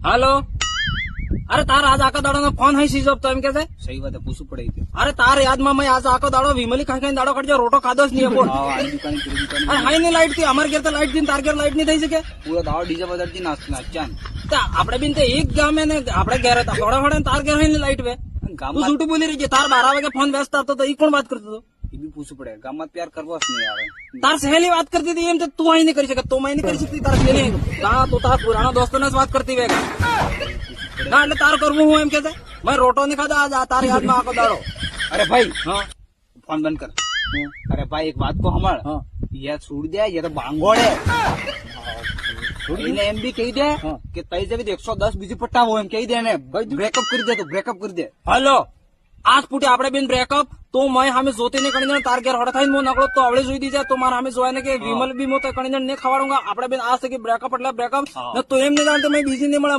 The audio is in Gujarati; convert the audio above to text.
હાલો. અરે તાર આજ આખો દાડો નો ફોન હઈ સીઝ તો એમ કે છે સહી વાત પૂછવું પડે. અરે તાર યાદમાં મેં આજ આખો દાડો વિમલી ખાઈ ખાઈને દાડો કાઢજો રોટો ખાધો જ નહીં બોલ. અરે હાઈ ની લાઈટ થી અમારે ઘેર તો લાઈટ થી તાર ઘેર લાઈટ નહીં થઈ શકે. પૂરો દાડો ડીજે બજારથી નાચ્યા આપડે બી તે એક ગામે ને આપડે ઘેર હતા થોડા થોડા તાર ઘેર હાઈ ની લાઈટ વે તું ગામમાં છૂટું બોલી રહી છે. તાર 12 વાગે ફોન વ્યસ્ત હતો તો ઈ કોણ વાત કરતો હતો? એ બી પૂછવું પડે. ગામમાં પ્યાર કરવો જ નહીં આવે. તાર સહેલી વાત કરતી હતી એમ તો તું અહીં નહીં કરી શકે. તું અહીં નહીં કરી શકતી તાર સહેલી હા તું તારા પુરાણા દોસ્તો ને જ વાત કરતી વે ના એટલે તાર કરવું હું એમ કે છે મેં રોટો નહીં ખાધા આજ તાર યાદમાં આખો દાડો. અરે ભાઈ હા ફોન બંધ કર. અરે ભાઈ એક વાત તો હમણ હા યાર છોડી દે યાર તો બાંગોડે એને એમ બી કહી દે કે તઈ જવી તો 110 બીજું પટ્ટાવો એમ કહી દે ને બ્રેકઅપ કરી દે તો બ્રેકઅપ કરી દે. હલો આજ ફૂટે આપડે બેન બ્રેકઅપ તો મેં સામે જોતી ને કણી તાર ઘેર હડ થઈને નકળો તો આવડે જોઈ દીધા તો મારા સામે જોવાય ને કે વિમલ બી મો તો કણી ને ખવાડુંગા આપડે બેન આ બ્રેકઅપ એટલે બ્રેકઅપ તો એમ નહીં જાણતો મેં બીજી નહીં મળે